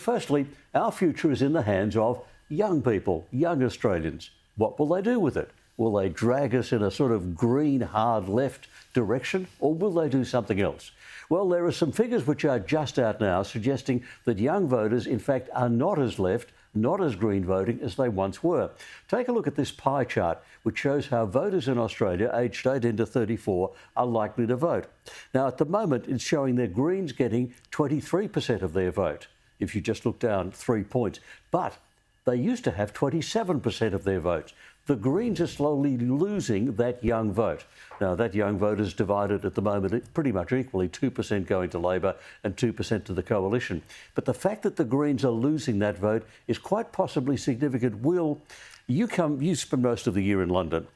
Firstly, our future is in the hands of young people, young Australians. What will they do with it? Will they drag us in a sort of green, hard left direction, or will they do something else? Well, there are some figures which are just out now suggesting that young voters, in fact, are not as left, not as green voting as they once were. Take a look at this pie chart, which shows how voters in Australia aged 18 to 34 are likely to vote. Now, at the moment, it's showing the Greens getting 23% of their vote, if you just look down 3 points. But they used to have 27% of their votes. The Greens are slowly losing that young vote. Now, that young vote is divided at the moment pretty much equally, 2% going to Labor and 2% to the Coalition. But the fact that the Greens are losing that vote is quite possibly significant. Will, you spend most of the year in London.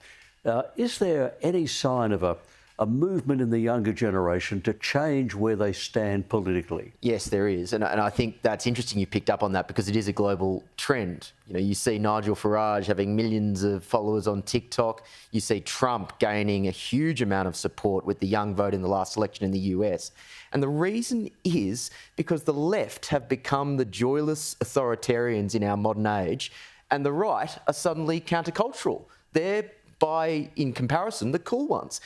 Is there any sign of a movement in the younger generation to change where they stand politically? Yes, there is. And I think that's interesting you picked up on that because it is a global trend. You know, you see Nigel Farage having millions of followers on TikTok. You see Trump gaining a huge amount of support with the young vote in the last election in the US. And the reason is because the left have become the joyless authoritarians in our modern age, and the right are suddenly countercultural. They're, in comparison, the cool ones.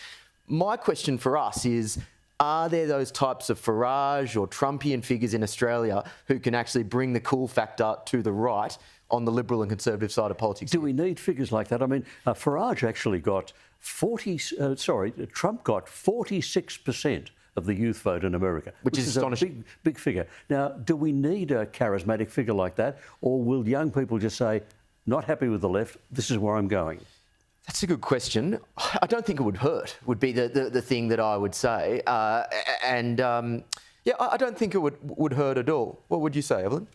My question for us is, are there those types of Farage or Trumpian figures in Australia who can actually bring the cool factor to the right on the Liberal and Conservative side of politics? Do we need figures like that? I mean, Farage actually got Trump got 46% of the youth vote in America, which is astonishing. A big figure. Now, do we need a charismatic figure like that, or will young people just say, not happy with the left, this is where I'm going? That's a good question. I don't think it would hurt, would be the thing that I would say. Yeah, I don't think it would hurt at all. What would you say, Evelyn?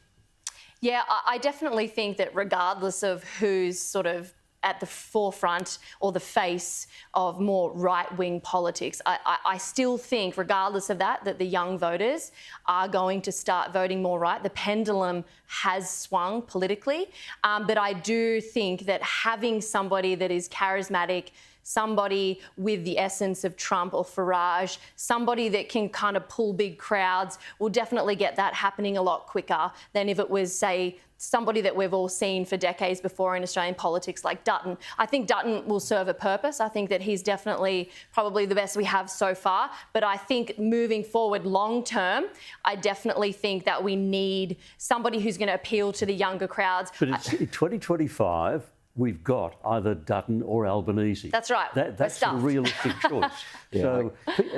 Yeah, I definitely think that regardless of who's sort of at the forefront or the face of more right-wing politics, I still think, regardless of that the young voters are going to start voting more right. The pendulum has swung politically, but I do think that having somebody that is charismatic, somebody with the essence of Trump or Farage, somebody that can kind of pull big crowds, will definitely get that happening a lot quicker than if it was, say, somebody that we've all seen for decades before in Australian politics, like Dutton. I think Dutton will serve a purpose. I think that he's definitely probably the best we have so far. But I think moving forward long term, I definitely think that we need somebody who's going to appeal to the younger crowds. But it's 2025. We've got either Dutton or Albanese. That's right. That's a realistic choice. Yeah. So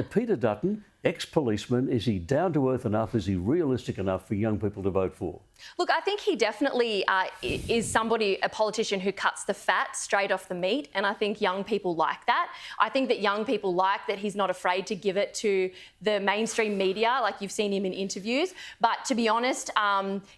Peter Dutton, ex-policeman, is he down-to-earth enough? Is he realistic enough for young people to vote for? Look, I think he definitely is somebody, a politician who cuts the fat straight off the meat, and I think young people like that. I think that young people like that he's not afraid to give it to the mainstream media, like you've seen him in interviews. But to be honest,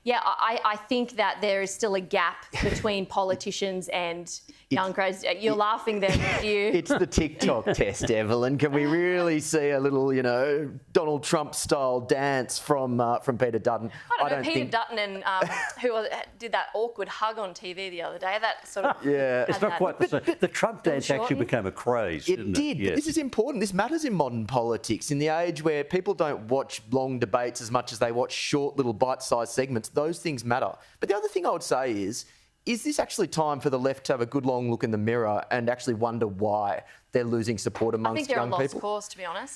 yeah, I think that there is still a gap between politicians and young crowds. You're laughing there, you. It's the TikTok test, Evelyn. Can we really see a little, you know, Donald Trump-style dance from Peter Dutton? I don't know, Peter Dutton and who did that awkward hug on TV the other day. That sort of... Yeah. It's not quite the same. The Trump dance actually became a craze, didn't it? It did. Yes. But this is important. This matters in modern politics. In the age where people don't watch long debates as much as they watch short little bite-sized segments, those things matter. But the other thing I would say is this actually time for the left to have a good long look in the mirror and actually wonder why they're losing support amongst young people? I think they're a lost cause, to be honest.